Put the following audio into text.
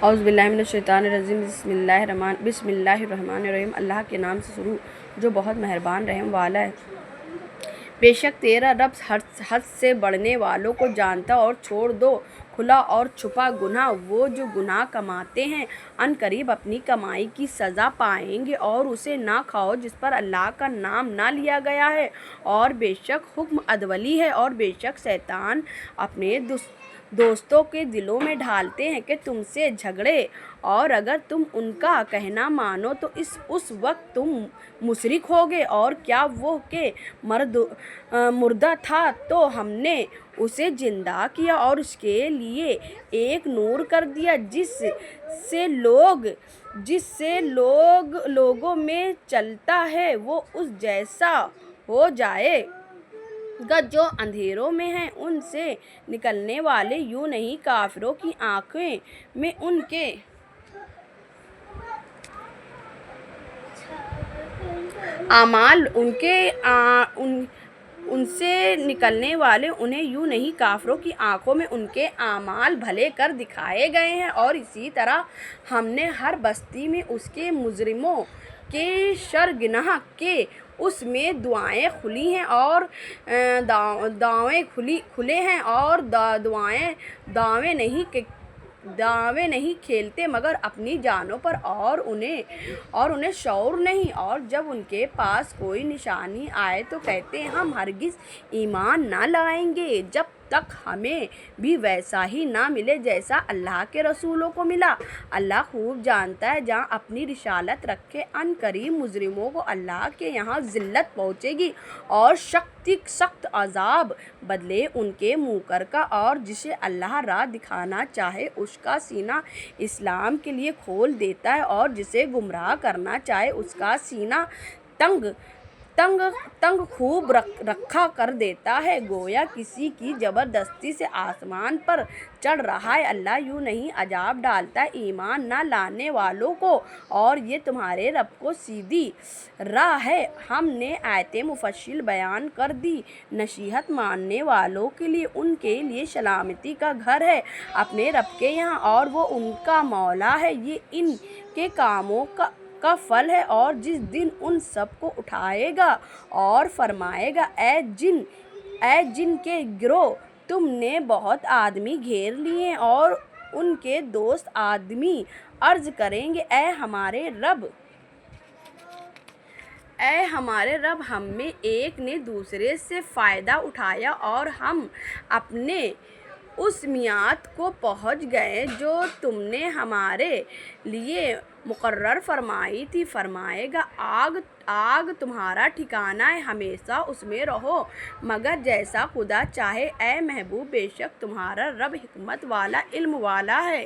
اعوذ باللہ من الشیطان الرجیم بسم اللہ الرحمن الرحیم۔ اللہ کے نام سے شروع جو بہت مہربان رحم والا ہے۔ بے شک تیرا رب حد سے بڑھنے والوں کو جانتا اور چھوڑ دو کھلا اور چھپا گناہ۔ وہ جو گناہ کماتے ہیں ان قریب اپنی کمائی کی سزا پائیں گے، اور اسے نہ کھاؤ جس پر اللہ کا نام نہ لیا گیا ہے، اور بے شک حکم عدولی ہے، اور بے شک شیطان اپنے دوستوں کے دلوں میں ڈالتے ہیں کہ تم سے جھگڑے، اور اگر تم ان کا کہنا مانو تو اس وقت تم مشرک ہوگے۔ اور کیا وہ کہ مردہ تھا تو ہم نے اسے زندہ کیا اور اس کے لیے ایک نور کر دیا جس سے لوگوں میں چلتا ہے، وہ اس جیسا ہو جائے گا جو اندھیروں میں ہیں۔ ان سے نکلنے والے یوں نہیں کافروں کی آنکھوں میں ان کے اعمال بھلے کر دکھائے گئے ہیں، اور اسی طرح ہم نے ہر بستی میں اس کے مجرموں کے سرغنہ کے اس میں دعائیں کھلی ہیں اور کھلے ہیں، اور دعوے نہیں کھیلتے مگر اپنی جانوں پر، اور انہیں شعور نہیں۔ اور جب ان کے پاس کوئی نشانی آئے تو کہتے ہیں ہم ہرگز ایمان نہ لائیں گے جب تک ہمیں بھی ویسا ہی نہ ملے جیسا اللہ کے رسولوں کو ملا۔ اللہ خوب جانتا ہے جہاں اپنی رسالت رکھے ان قریب مجرموں کو اللہ کے یہاں ذلت پہنچے گی اور سخت عذاب بدلے ان کے منکر کا، اور جسے اللہ راہ دکھانا چاہے اس کا سینہ اسلام کے لیے کھول دیتا ہے، اور جسے گمراہ کرنا چاہے اس کا سینہ تنگ خوب رکھا کر دیتا ہے، گویا کسی کی زبردستی سے آسمان پر چڑھ رہا ہے۔ اللہ یوں نہیں عذاب ڈالتا ہے ایمان نہ لانے والوں کو، اور یہ تمہارے رب کو سیدھی راہ ہے۔ ہم نے آیتیں مفصل بیان کر دی نصیحت ماننے والوں کے لیے، ان کے لیے سلامتی کا گھر ہے اپنے رب کے یہاں، اور وہ ان کا مولا ہے، یہ ان کے کاموں کا پھل ہے۔ اور جس دن ان سب کو اٹھائے گا اور فرمائے گا اے جن کے گروہ تم نے بہت آدمی گھیر لیے، اور ان کے دوست آدمی عرض کریں گے اے ہمارے رب ہم میں ایک نے دوسرے سے فائدہ اٹھایا، اور ہم اپنے اس میعاد کو پہنچ گئے جو تم نے ہمارے لیے مقرر فرمائی تھی۔ فرمائے گا آگ تمہارا ٹھکانہ ہے، ہمیشہ اس میں رہو مگر جیسا خدا چاہے۔ اے محبوب بے شک تمہارا رب حکمت والا علم والا ہے۔